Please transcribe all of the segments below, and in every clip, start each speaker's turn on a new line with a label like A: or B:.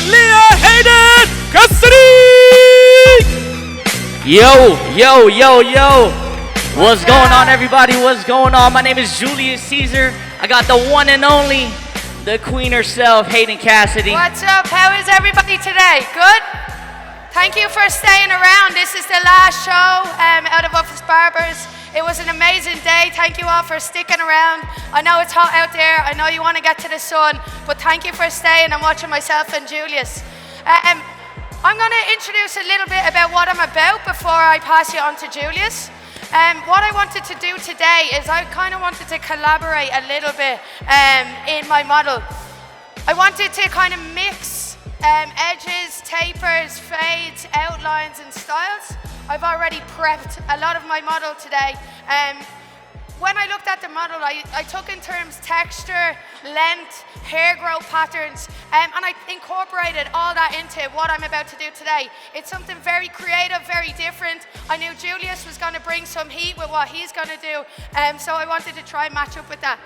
A: Leah, Hayden, Cassidy!
B: Yo. What's going on, everybody? What's going on? My name is Julius Ceasar. I got the one and only, the queen herself, Hayden Cassidy.
C: What's up? How is everybody today? Good? Thank you for staying around. This is the last show out of Office Barbers. It was an amazing day. Thank you all for sticking around. I know it's hot out there. I know you want to get to the sun, but thank you for staying and watching myself and Julius. I'm going to introduce a little bit about what I'm about before I pass you on to Julius. What I wanted to do today is I kind of wanted to collaborate a little bit in my model. I wanted to kind of mix edges, tapers, fades, outlines and styles. I've already prepped a lot of my model today. When I looked at the model, I took in terms texture, length, hair growth patterns, and I incorporated all that into what I'm about to do today. It's something very creative, very different. I knew Julius was going to bring some heat with what he's going to do, so I wanted to try and match up with that.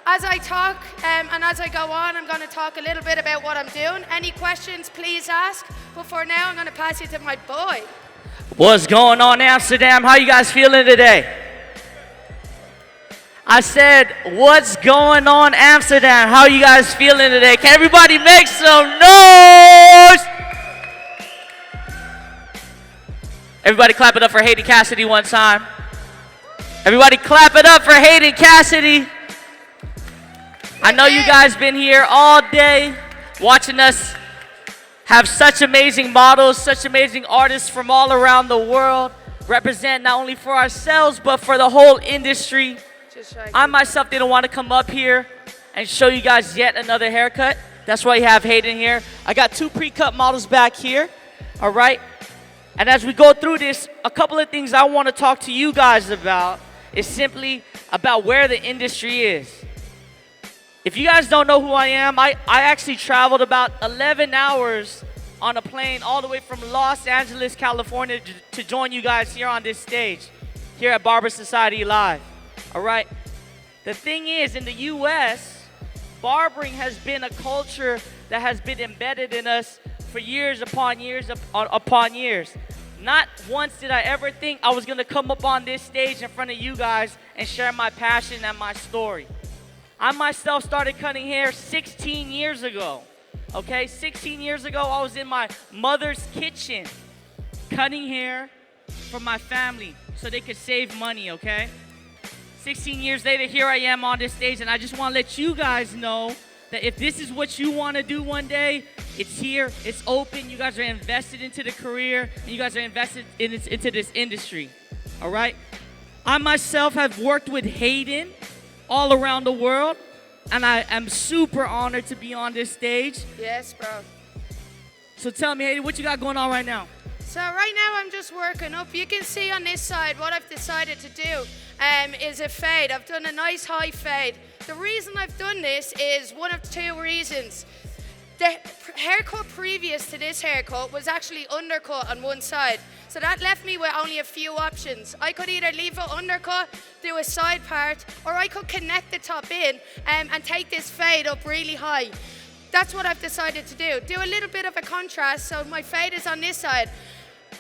C: As I talk and as I go on, I'm going to talk a little bit about what I'm doing. Any questions, please ask. But for now, I'm going to pass you to my boy.
B: What's going on, Amsterdam? How you guys feeling today? I said, what's going on, Amsterdam? How you guys feeling today? Can everybody make some noise? Everybody clap it up for Hayden Cassidy one time. Everybody clap it up for Hayden Cassidy. I know you guys been here all day watching us have such amazing models, such amazing artists from all around the world, represent not only for ourselves, but for the whole industry. I myself didn't want to come up here and show you guys yet another haircut. That's why you have Hayden here. I got two pre-cut models back here, all right? And as we go through this, a couple of things I want to talk to you guys about is simply about where the industry is. If you guys don't know who I am, I actually traveled about 11 hours on a plane all the way from Los Angeles, California to join you guys here on this stage, here at Barber Society Live. All right? The thing is, in the U.S., barbering has been a culture that has been embedded in us for years upon years upon years. Not once did I ever think I was going to come up on this stage in front of you guys and share my passion and my story. I myself started cutting hair 16 years ago, okay? 16 years ago, I was in my mother's kitchen cutting hair for my family so they could save money, okay? 16 years later, here I am on this stage, and I just want to let you guys know that if this is what you want to do one day, it's here, it's open, you guys are invested into the career, and you guys are invested into this industry, all right? I myself have worked with Hayden all around the world, and I am super honored to be on this stage.
C: Yes, bro.
B: So tell me, Hayden, what you got going on right now?
C: So right now I'm just working up. You can see on this side what I've decided to do is a fade. I've done a nice high fade. The reason I've done this is one of two reasons. The haircut previous to this haircut was actually undercut on one side. So that left me with only a few options. I could either leave it undercut, do a side part, or I could connect the top in and take this fade up really high. That's what I've decided to do. Do a little bit of a contrast, so my fade is on this side.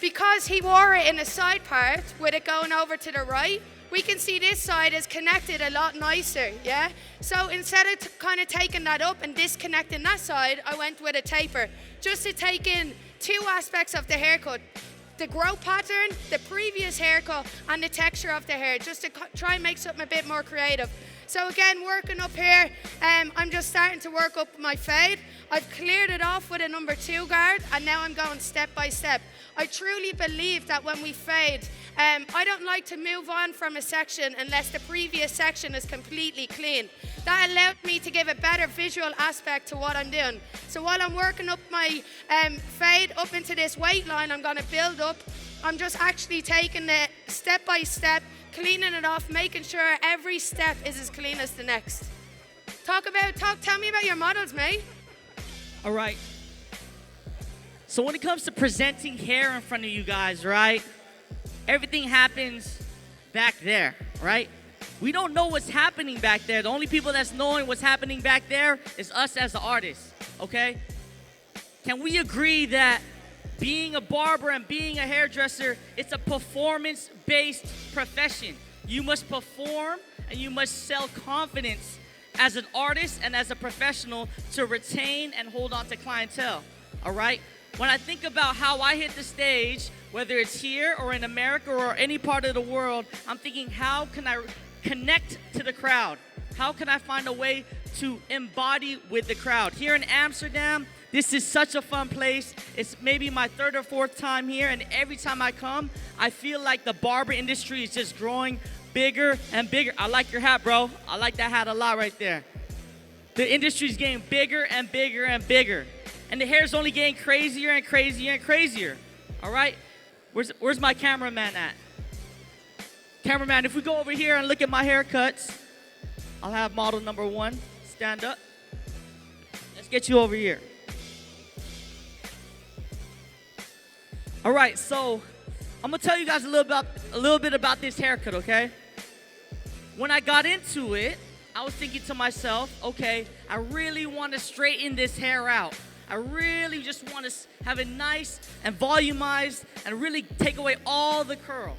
C: Because he wore it in a side part, with it going over to the right, we can see this side is connected a lot nicer, yeah? So instead of kind of taking that up and disconnecting that side, I went with a taper, just to take in two aspects of the haircut. The growth pattern, the previous haircut, and the texture of the hair, just to try and make something a bit more creative. So again, working up here, I'm just starting to work up my fade. I've cleared it off with a number 2 guard, and now I'm going step by step. I truly believe that when we fade, I don't like to move on from a section unless the previous section is completely clean. That allowed me to give a better visual aspect to what I'm doing. So while I'm working up my fade up into this weight line, I'm going to build up. I'm just actually taking it step by step, cleaning it off, making sure every step is as clean as the next. Tell me about your models, mate.
B: All right. So when it comes to presenting hair in front of you guys, right? Everything happens back there, right? We don't know what's happening back there. The only people that's knowing what's happening back there is us as the artists, okay? Can we agree that being a barber and being a hairdresser, it's a performance-based profession? You must perform and you must sell confidence as an artist and as a professional to retain and hold on to clientele, all right? When I think about how I hit the stage, whether it's here or in America or any part of the world, I'm thinking, how can I connect to the crowd? How can I find a way to embody with the crowd? Here in Amsterdam, this is such a fun place. It's maybe my third or fourth time here, and every time I come, I feel like the barber industry is just growing bigger and bigger. I like your hat, bro. I like that hat a lot right there. The industry's getting bigger and bigger and bigger. And the hair's only getting crazier and crazier and crazier. All right? Where's my cameraman at? Cameraman, if we go over here and look at my haircuts, I'll have model number 1 stand up. Let's get you over here. All right, so I'm gonna tell you guys a little bit about this haircut, okay? When I got into it, I was thinking to myself, okay, I really want to straighten this hair out. I really just want to have it nice and volumized and really take away all the curl.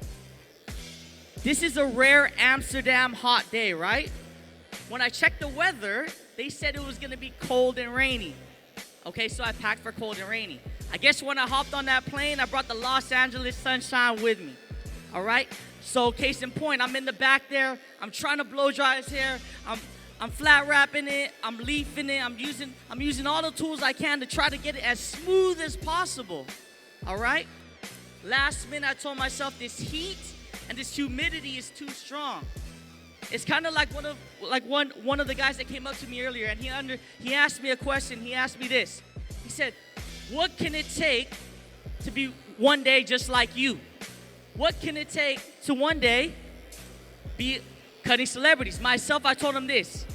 B: This is a rare Amsterdam hot day, right? When I checked the weather, they said it was gonna be cold and rainy. Okay, so I packed for cold and rainy. I guess when I hopped on that plane, I brought the Los Angeles sunshine with me. All right? So case in point, I'm in the back there. I'm trying to blow dry his hair. I'm flat wrapping it. I'm leafing it. I'm using all the tools I can to try to get it as smooth as possible. All right? Last minute, I told myself this heat and this humidity is too strong. It's kind of like one of the guys that came up to me earlier, and he asked me a question. He asked me this. He said, "What can it take to be one day just like you? What can it take to one day be cutting celebrities?" Myself, I told him this.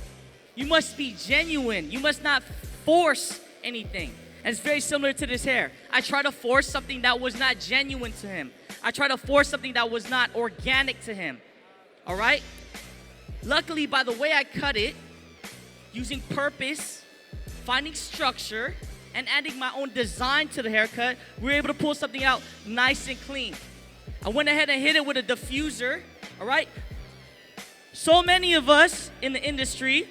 B: You must be genuine. You must not force anything. And it's very similar to this hair. I try to force something that was not genuine to him. I try to force something that was not organic to him. All right? Luckily, by the way I cut it, using purpose, finding structure, and adding my own design to the haircut, we were able to pull something out nice and clean. I went ahead and hit it with a diffuser, all right? So many of us in the industry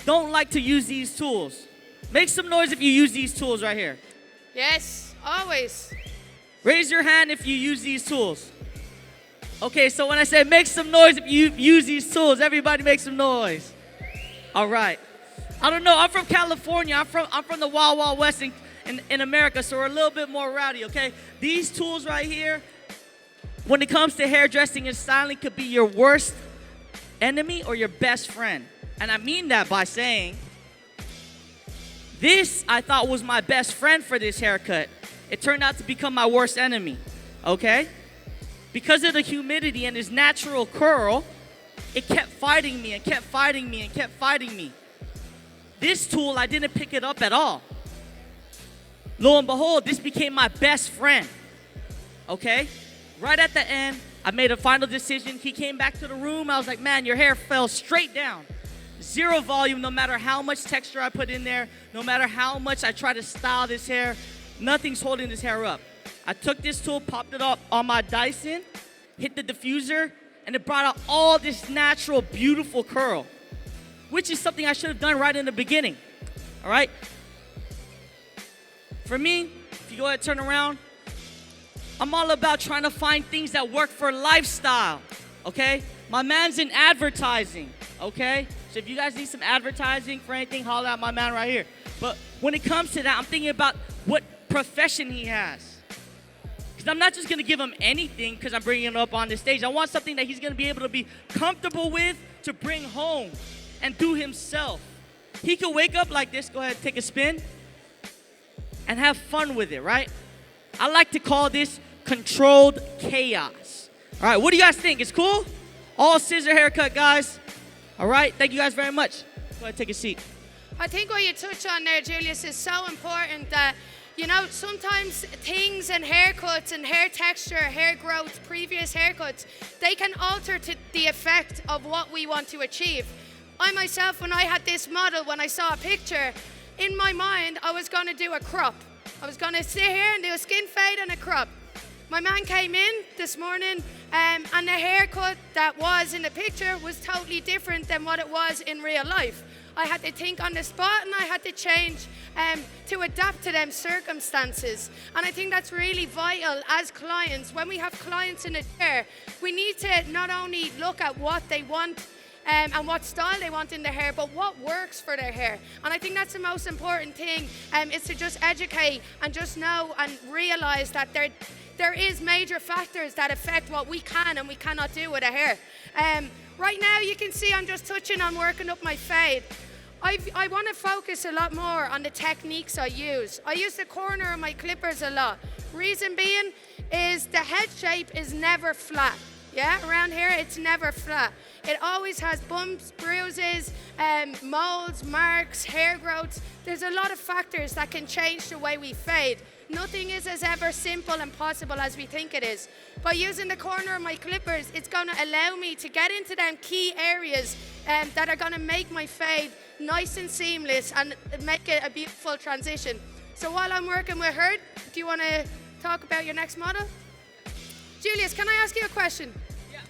B: don't like to use these tools. Make some noise if you use these tools right here.
C: Yes, always.
B: Raise your hand if you use these tools. Okay, so when I say make some noise if you use these tools, everybody make some noise. All right. I don't know, I'm from California. I'm from the Wild Wild West in America, so we're a little bit more rowdy, okay? These tools right here, when it comes to hairdressing and styling, could be your worst enemy or your best friend. And I mean that by saying, this I thought was my best friend for this haircut. It turned out to become my worst enemy, okay? Because of the humidity and his natural curl, it kept fighting me and kept fighting me and kept fighting me. This tool, I didn't pick it up at all. Lo and behold, this became my best friend, okay? Right at the end, I made a final decision. He came back to the room. I was like, man, your hair fell straight down. Zero volume, no matter how much texture I put in there, no matter how much I try to style this hair, nothing's holding this hair up. I took this tool, popped it up on my Dyson, hit the diffuser, and it brought out all this natural, beautiful curl, which is something I should have done right in the beginning, all right? For me, if you go ahead and turn around, I'm all about trying to find things that work for lifestyle, okay? My man's in advertising, okay? So if you guys need some advertising for anything, holler at my man right here. But when it comes to that, I'm thinking about what profession he has. Because I'm not just going to give him anything because I'm bringing it up on the stage. I want something that he's going to be able to be comfortable with to bring home and do himself. He could wake up like this, go ahead, take a spin, and have fun with it, right? I like to call this controlled chaos. All right, what do you guys think? It's cool? All scissor haircut, guys. All right, thank you guys very much. Go ahead, take a seat.
C: I think what you touch on there, Julius, is so important that, you know, sometimes things and haircuts and hair texture, hair growth, previous haircuts, they can alter to the effect of what we want to achieve. I myself, when I had this model, when I saw a picture, in my mind, I was going to do a crop. I was going to sit here and do a skin fade and a crop. My man came in this morning and the haircut that was in the picture was totally different than what it was in real life. I had to think on the spot and I had to change to adapt to them circumstances. And I think that's really vital as clients. When we have clients in the chair, we need to not only look at what they want and what style they want in their hair, but what works for their hair. And I think that's the most important thing, is to just educate and just know and realize that there is major factors that affect what we can and we cannot do with our hair. Right now you can see I'm just touching on working up my fade. I want to focus a lot more on the techniques I use. I use the corner of my clippers a lot. Reason being is the head shape is never flat. Yeah, around here it's never flat. It always has bumps, bruises, molds, marks, hair growths. There's a lot of factors that can change the way we fade. Nothing is as ever simple and possible as we think it is. By using the corner of my clippers, it's going to allow me to get into them key areas that are going to make my fade nice and seamless and make it a beautiful transition. So while I'm working with her, do you want to talk about your next model? Julius, can I ask you a question?
B: Yeah.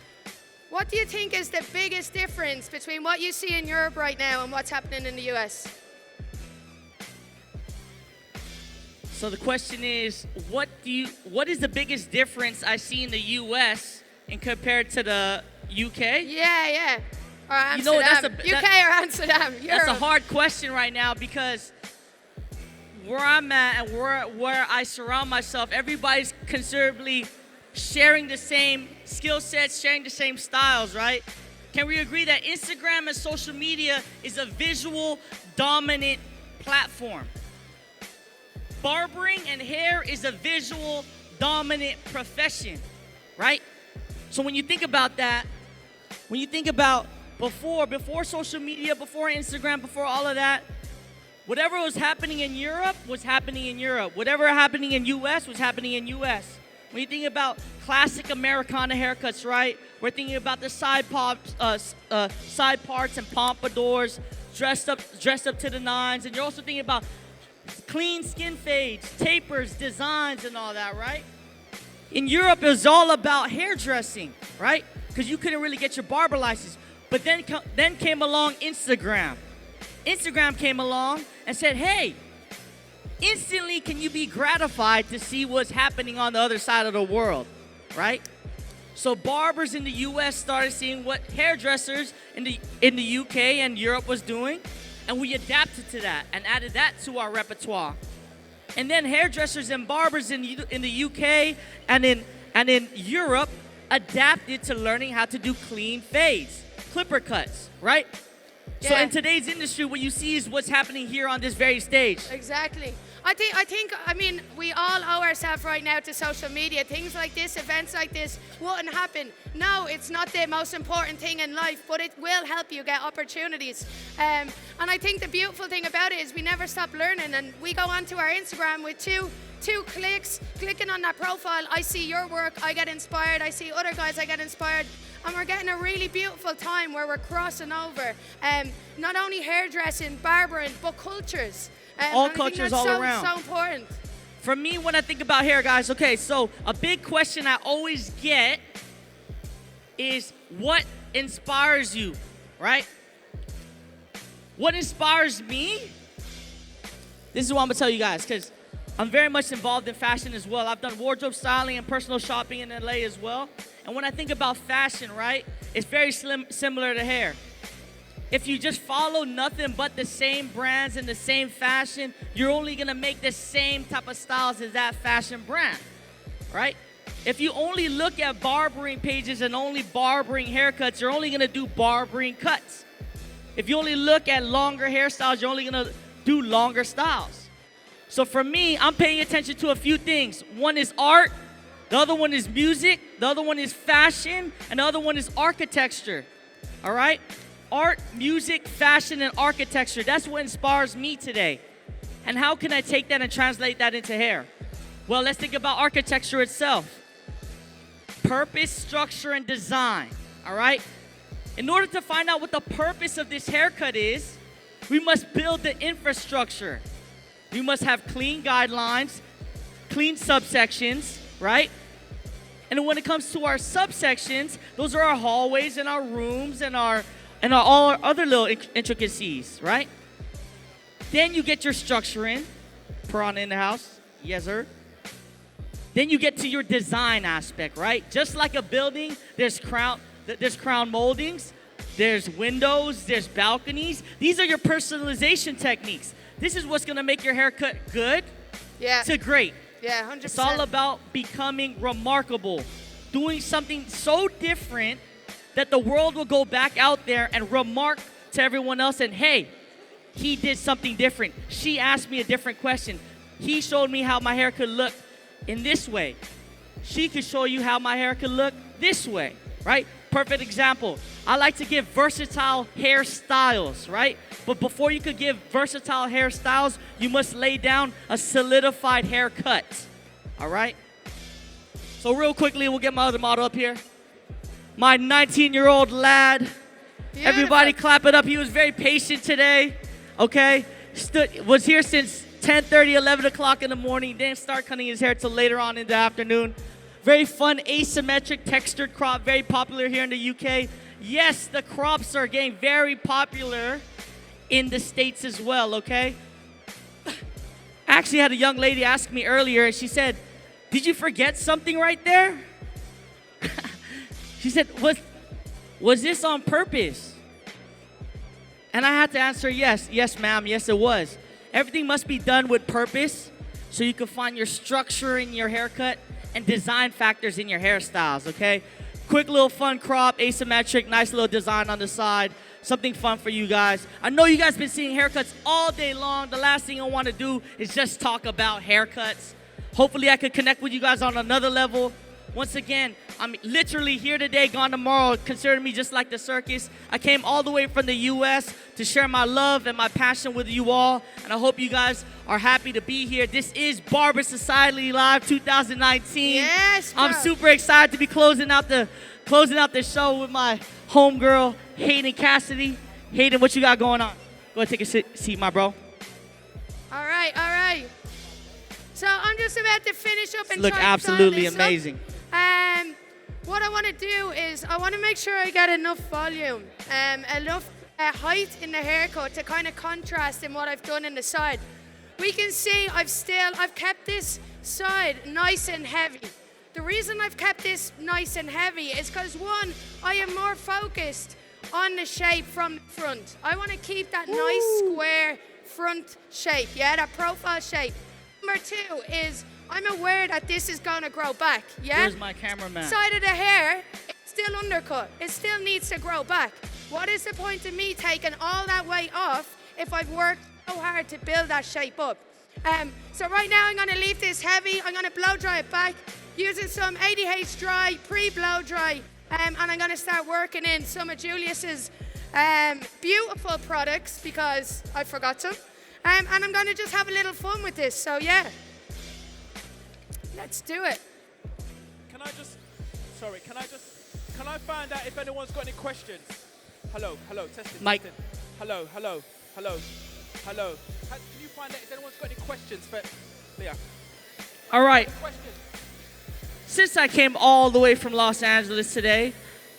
C: What do you think is the biggest difference between what you see in Europe right now and what's happening in the US?
B: So the question is, what is the biggest difference I see in the US and compared to the UK?
C: Yeah. Or Amsterdam.
B: You know,
C: UK or Amsterdam. Europe.
B: That's a hard question right now because where I'm at and where I surround myself, everybody's considerably sharing the same skill sets, sharing the same styles, right? Can we agree that Instagram and social media is a visual dominant platform? Barbering and hair is a visual dominant profession, right? So when you think about that, when you think about before social media, before Instagram, before all of that, whatever was happening in Europe was happening in Europe. Whatever happening in US was happening in US. When you think about classic Americana haircuts, right? We're thinking about the side parts and pompadours, dressed up to the nines, and you're also thinking about clean skin fades, tapers, designs, and all that, right? In Europe, it was all about hairdressing, right? Because you couldn't really get your barber license. But then came along Instagram. Instagram came along and said, hey, instantly can you be gratified to see what's happening on the other side of the world, right? So barbers in the US started seeing what hairdressers in the UK and Europe was doing, and we adapted to that and added that to our repertoire. And then hairdressers and barbers in the UK and in Europe adapted to learning how to do clean fades, clipper cuts, right?
C: Yeah.
B: So in today's industry, what you see is what's happening here on this very stage.
C: Exactly. I mean, we all owe ourselves right now to social media. Things like this, events like this wouldn't happen. No, it's not the most important thing in life, but it will help you get opportunities. And I think the beautiful thing about it is we never stop learning, and we go onto our Instagram with two clicks, clicking on that profile, I see your work, I get inspired, I see other guys, I get inspired, and we're getting a really beautiful time where we're crossing over not only hairdressing, barbering, but cultures.
B: All cultures all around.
C: So important.
B: For me, when I think about hair, guys, okay, so a big question I always get is what inspires you, right? What inspires me? This is what I'm gonna tell you guys, because I'm very much involved in fashion as well. I've done wardrobe styling and personal shopping in LA as well. And when I think about fashion, right, it's very similar to hair. If you just follow nothing but the same brands and the same fashion, you're only gonna make the same type of styles as that fashion brand, right? If you only look at barbering pages and only barbering haircuts, you're only gonna do barbering cuts. If you only look at longer hairstyles, you're only gonna do longer styles. So for me, I'm paying attention to a few things. One is art, the other one is music, the other one is fashion, and the other one is architecture, all right? Art, music, fashion, and architecture. That's what inspires me today. And how can I take that and translate that into hair? Well, let's think about architecture itself. Purpose, structure, and design, all right? In order to find out what the purpose of this haircut is, we must build the infrastructure. We must have clean guidelines, clean subsections, right? And when it comes to our subsections, those are our hallways and our rooms and all our other little intricacies, right? Then you get your structure in. Piranha in the house. Yes, sir. Then you get to your design aspect, right? Just like a building, there's crown moldings, there's windows, there's balconies. These are your personalization techniques. This is what's gonna make your haircut good to great.
C: Yeah, 100%.
B: It's all about becoming remarkable, doing something so different that the world will go back out there and remark to everyone else and, hey, he did something different. She asked me a different question. He showed me how my hair could look in this way. She could show you how my hair could look this way, right? Perfect example. I like to give versatile hairstyles, right? But before you could give versatile hairstyles, you must lay down a solidified haircut, all right? So real quickly, we'll get my other model up here. My 19-year-old lad.
C: Beautiful.
B: Everybody clap it up. He was very patient today, okay? Was here since 10:30, 11 o'clock in the morning. Didn't start cutting his hair till later on in the afternoon. Very fun, asymmetric, textured crop, very popular here in the UK. Yes, the crops are getting very popular in the States as well, okay? I actually had a young lady ask me earlier, and she said, did you forget something right there? She said, was this on purpose? And I had to answer yes, ma'am, yes it was. Everything must be done with purpose so you can find your structure in your haircut and design factors in your hairstyles, okay? Quick little fun crop, asymmetric, nice little design on the side. Something fun for you guys. I know you guys been seeing haircuts all day long. The last thing I want to do is just talk about haircuts. Hopefully I could connect with you guys on another level. Once again, I'm literally here today, gone tomorrow. Consider me just like the circus. I came all the way from the U.S. to share my love and my passion with you all. And I hope you guys are happy to be here. This is Barber Society Live 2019.
C: Yes, bro.
B: I'm super excited to be closing out the show with my homegirl, Hayden Cassidy. Hayden, what you got going on? Go ahead, take a seat, my bro.
C: All right. So I'm just about to finish up and
B: Look
C: try and
B: absolutely
C: style this
B: amazing.
C: up. What I want to do is I want to make sure I get enough volume, enough height in the haircut to kind of contrast in what I've done in the side. We can see I've kept this side nice and heavy. The reason I've kept this nice and heavy is because, one, I am more focused on the shape from the front. I want to keep that nice square front shape, that profile shape. Number two is I'm aware that this is going to grow back,
B: Where's my cameraman?
C: Side of the hair, it's still undercut. It still needs to grow back. What is the point of me taking all that weight off if I've worked so hard to build that shape up? So right now I'm going to leave this heavy. I'm going to blow dry it back using some 80H dry, pre-blow dry. And I'm going to start working in some of Julius's beautiful products because I forgot some. And I'm going to just have a little fun with this. So yeah, let's do it.
A: Can I find out if anyone's got any questions? Hello, testing.
B: Mike.
A: Testing. Hello. Can you find out if anyone's got any questions for Leah?
B: All right.
A: Questions?
B: Since I came all the way from Los Angeles today,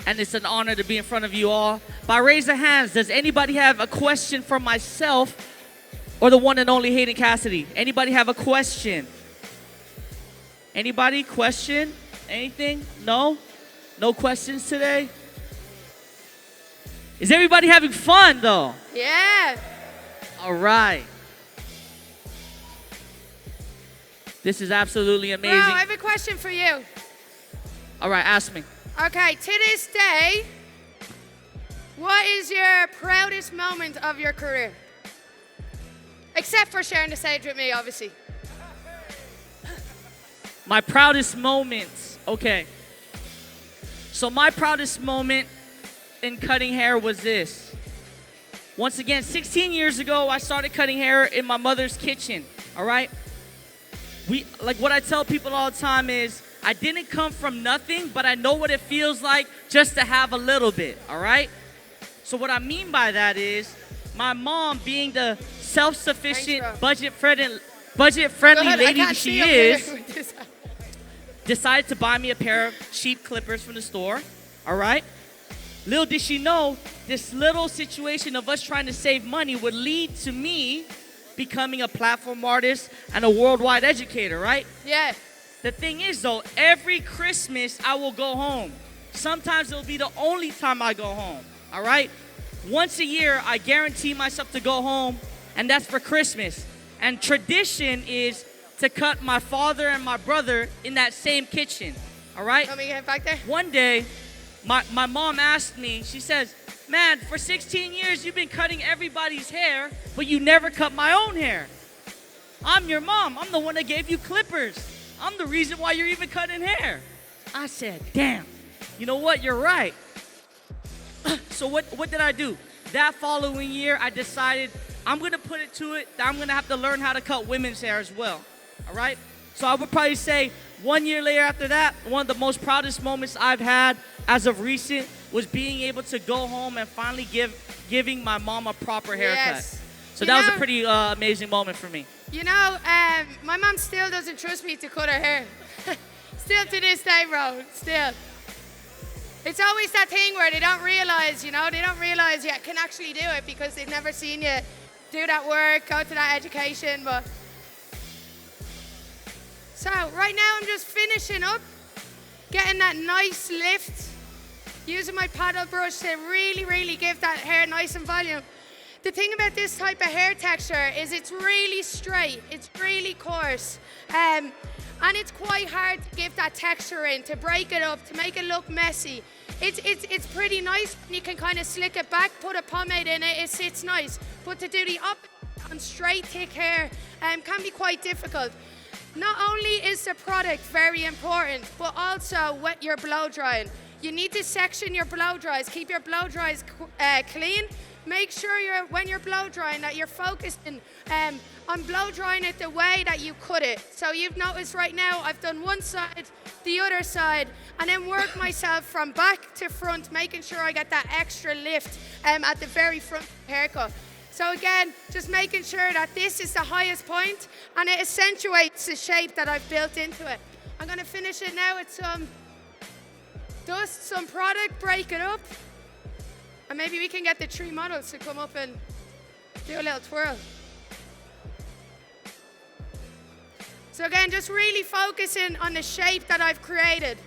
B: and it's an honor to be in front of you all, by raise of hands, does anybody have a question for myself or the one and only Hayden Cassidy? Anybody have a question? Anybody? Question? Anything? No? No questions today? Is everybody having fun, though?
C: Yeah.
B: All right. This is absolutely amazing.
C: Bro, I have a question for you.
B: All right, ask me.
C: Okay, to this day, what is your proudest moment of your career? Except for sharing the stage with me, obviously.
B: My proudest moments. Okay. So my proudest moment in cutting hair was this. Once again, 16 years ago, I started cutting hair in my mother's kitchen, all right? What I tell people all the time is, I didn't come from nothing, but I know what it feels like just to have a little bit, all right? So what I mean by that is my mom, being the self-sufficient,
C: Thanks,
B: budget-friendly
C: Go ahead, I
B: lady
C: can't
B: she
C: see up here
B: is,
C: with this.
B: decided to buy me a pair of cheap clippers from the store, all right? Little did she know, this little situation of us trying to save money would lead to me becoming a platform artist and a worldwide educator, right?
C: Yeah.
B: The thing is though, every Christmas I will go home. Sometimes it'll be the only time I go home, all right? Once a year, I guarantee myself to go home, and that's for Christmas. And tradition is to cut my father and my brother in that same kitchen, all right?
C: Let me get back there.
B: One day, my mom asked me, she says, man, for 16 years you've been cutting everybody's hair, but you never cut my own hair. I'm your mom. I'm the one that gave you clippers. I'm the reason why you're even cutting hair. I said, damn, you know what? You're right. So what did I do? That following year, I decided I'm going to put it to it that I'm going to have to learn how to cut women's hair as well, all right? So I would probably say 1 year later after that, one of the most proudest moments I've had as of recent was being able to go home and finally giving my mom a proper haircut.
C: Yes.
B: So that was a pretty amazing moment for me.
C: You know, my mom still doesn't trust me to cut her hair. Still to this day, bro, still. It's always that thing where they don't realize, you can actually do it because they've never seen you do that work, go to that education, but. So right now I'm just finishing up, getting that nice lift, using my paddle brush to really, really give that hair nice and volume. The thing about this type of hair texture is it's really straight, it's really coarse, and it's quite hard to give that texture in, to break it up, to make it look messy. It's pretty nice, you can kind of slick it back, put a pomade in it, it sits nice. But to do the opposite on straight, thick hair can be quite difficult. Not only is the product very important, but also wet your blow drying. You need to section your blow dries, keep your blow dries clean. Make sure when you're blow drying that you're focusing on blow drying it the way that you cut it. So you've noticed right now I've done one side, the other side, and then work myself from back to front, making sure I get that extra lift at the very front of the haircut. So again, just making sure that this is the highest point and it accentuates the shape that I've built into it. I'm gonna finish it now with some dust, some product, break it up. And maybe we can get the 3 models to come up and do a little twirl. So again, just really focusing on the shape that I've created.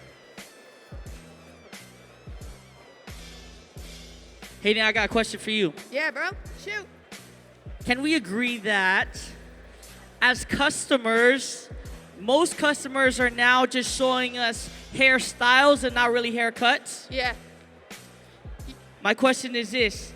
B: Hayden, I got a question for you.
C: Yeah, bro, shoot.
B: Can we agree that as customers, most customers are now just showing us hairstyles and not really haircuts?
C: Yeah.
B: My question is this,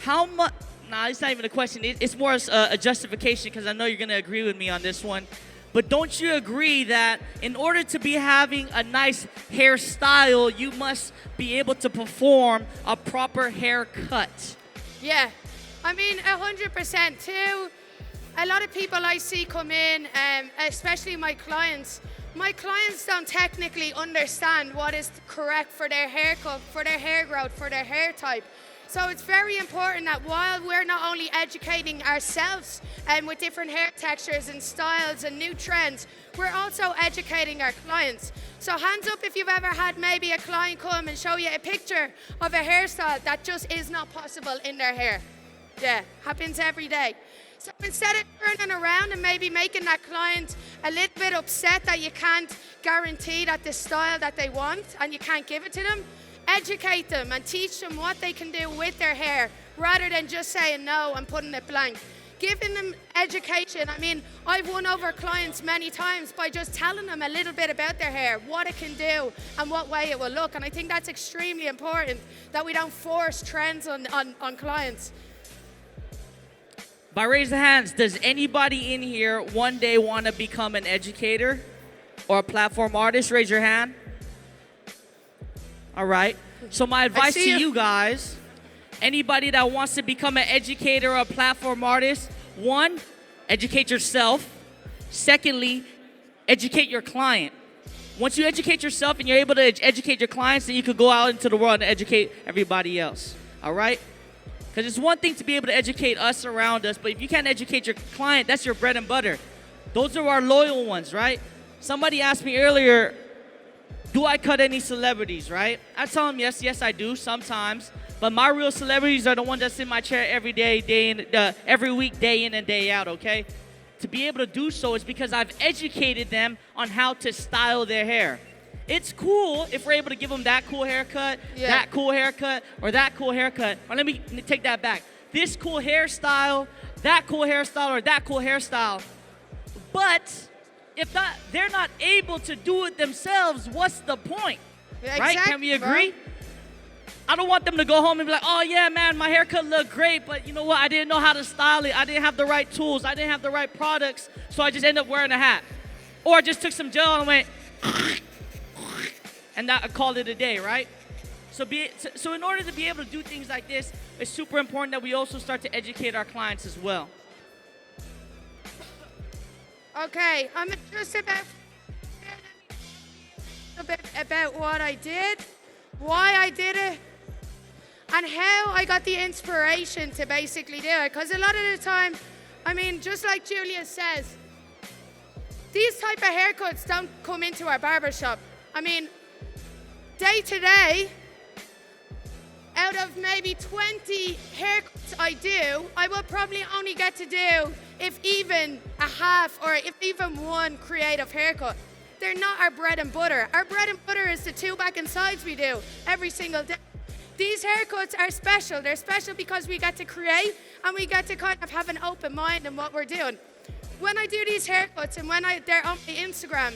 B: how much, it's not even a question, it's more a justification because I know you're gonna agree with me on this one, but don't you agree that in order to be having a nice hairstyle, you must be able to perform a proper haircut?
C: Yeah, I mean 100% too. A lot of people I see come in, especially my clients don't technically understand what is correct for their haircut, for their hair growth, for their hair type. So it's very important that while we're not only educating ourselves with different hair textures and styles and new trends, we're also educating our clients. So hands up if you've ever had maybe a client come and show you a picture of a hairstyle that just is not possible in their hair. Yeah, happens every day. So instead of turning around and maybe making that client a little bit upset that you can't guarantee that the style that they want and you can't give it to them, educate them and teach them what they can do with their hair rather than just saying no and putting it blank. Giving them education. I mean, I've won over clients many times by just telling them a little bit about their hair, what it can do and what way it will look. And I think that's extremely important that we don't force trends on clients.
B: By raise of hands, does anybody in here one day want to become an educator or a platform artist? Raise your hand. All right. So my advice to you guys, anybody that wants to become an educator or a platform artist, one, educate yourself. Secondly, educate your client. Once you educate yourself and you're able to educate your clients, then you could go out into the world and educate everybody else. All right? Because it's one thing to be able to educate us around us, but if you can't educate your client, that's your bread and butter. Those are our loyal ones, right? Somebody asked me earlier, do I cut any celebrities, right? I tell them yes, I do sometimes. But my real celebrities are the ones that sit in my chair every week, day in and day out, okay? To be able to do so is because I've educated them on how to style their hair. It's cool if we're able to give them that cool haircut, that cool haircut, or that cool haircut. Or let me take that back. This cool hairstyle, that cool hairstyle, or that cool hairstyle. But if they're not able to do it themselves, what's the point?
C: Yeah,
B: right?
C: exactly,
B: Can we agree? Bro. I don't want them to go home and be like, oh yeah, man, my haircut looked great, but you know what? I didn't know how to style it. I didn't have the right tools. I didn't have the right products, so I just ended up wearing a hat. Or I just took some gel and went, and I called it a day, right? So in order to be able to do things like this, it's super important that we also start to educate our clients as well.
C: Okay, I'm just about what I did, why I did it, and how I got the inspiration to basically do it. Because a lot of the time, I mean, just like Julius says, these type of haircuts don't come into our barbershop. I mean, day to day, out of maybe 20 haircuts I do, I will probably only get to do if even a half or if even one creative haircut. They're not our bread and butter. Our bread and butter is the 2 back and sides we do every single day. These haircuts are special. They're special because we get to create and we get to kind of have an open mind in what we're doing. When I do these haircuts and when they're on my Instagram,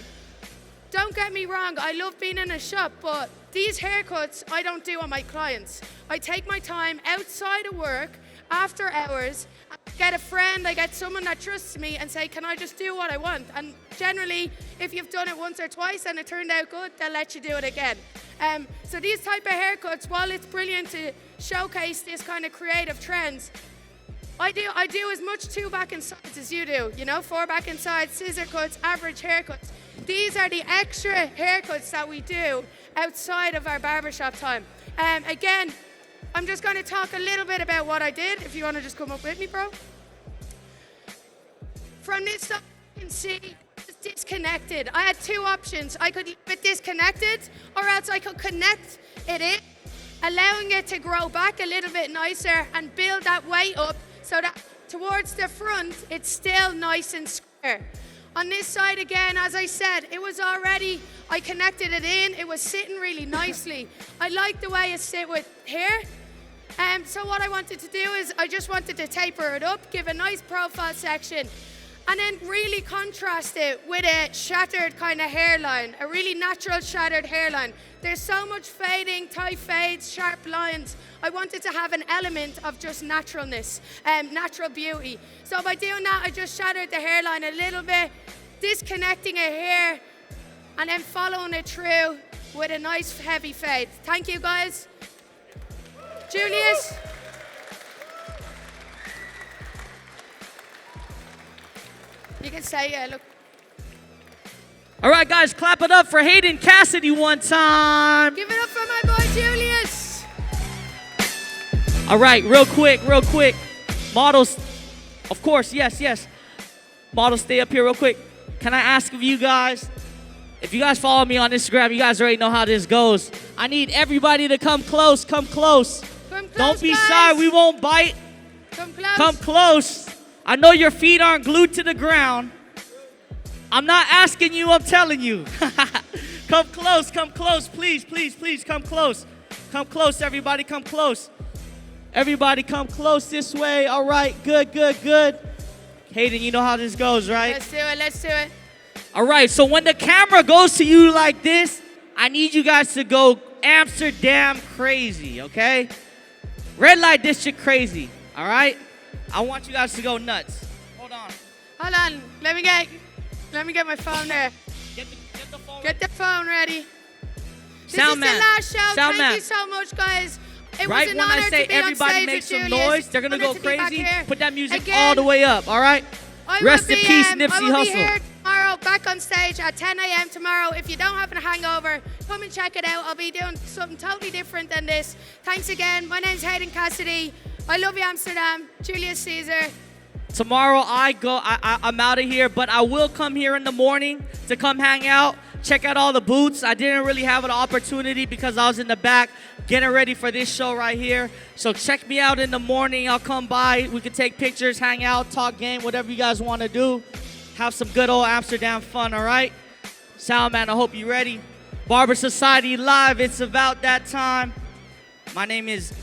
C: don't get me wrong, I love being in a shop, but these haircuts I don't do on my clients. I take my time outside of work, after hours, I get a friend, I get someone that trusts me and say, can I just do what I want? And generally, if you've done it once or twice and it turned out good, they'll let you do it again. So these type of haircuts, while it's brilliant to showcase this kind of creative trends, I do as much 2 back and sides as you do, you know, 4 back and sides, scissor cuts, average haircuts. These are the extra haircuts that we do outside of our barbershop time. Again, I'm just going to talk a little bit about what I did, if you want to just come up with me, bro. From this stuff, you can see it's disconnected. I had 2 options. I could leave it disconnected, or else I could connect it in, allowing it to grow back a little bit nicer and build that weight up so that towards the front, it's still nice and square. On this side again, as I said, it was already, I connected it in, it was sitting really nicely. I like the way it sit with hair. So what I wanted to do is I just wanted to taper it up, give a nice profile section, and then really contrast it with a shattered kind of hairline, a really natural shattered hairline. There's so much fading, tight fades, sharp lines. I wanted to have an element of just naturalness, natural beauty. So by doing that, I just shattered the hairline a little bit, disconnecting it here, and then following it through with a nice heavy fade. Thank you, guys. Julius. You can say, yeah, look.
B: All right, guys, clap it up for Hayden Cassidy one time.
C: Give it up for my boy, Julius.
B: All right, real quick. Models, of course, yes. Models, stay up here real quick. Can I ask of you guys, if you guys follow me on Instagram, you guys already know how this goes. I need everybody to come close. Don't be shy, we won't bite. Come close. I know your feet aren't glued to the ground. I'm not asking you, I'm telling you. Come close, please, come close. Come close, everybody, come close. Everybody come close this way. All right, good. Hayden, you know how this goes, right?
C: Let's do it.
B: All right, so when the camera goes to you like this, I need you guys to go Amsterdam crazy, okay? Red light district crazy, all right? I want you guys to go nuts. Hold on.
C: Let me get my phone there. Get the phone ready. This is the last show. Thank you so much, guys. It was an honor to be on stage with Julius. Right when I say everybody make some noise, they're gonna go crazy. Put that music all the way up, all right? Rest in peace, Nipsey Hussle. I will be here tomorrow, back on stage at 10 a.m. tomorrow. If you don't have a hangover, come and check it out. I'll be doing something totally different than this. Thanks again. My name's Hayden Cassidy. I love you, Amsterdam. Julius, Caesar.
B: Tomorrow I'm out of here, but I will come here in the morning to come hang out, check out all the booths. I didn't really have an opportunity because I was in the back getting ready for this show right here. So check me out in the morning. I'll come by. We can take pictures, hang out, talk game, whatever you guys want to do. Have some good old Amsterdam fun, all right? Soundman, I hope you're ready. Barber Society Live, it's about that time. My name is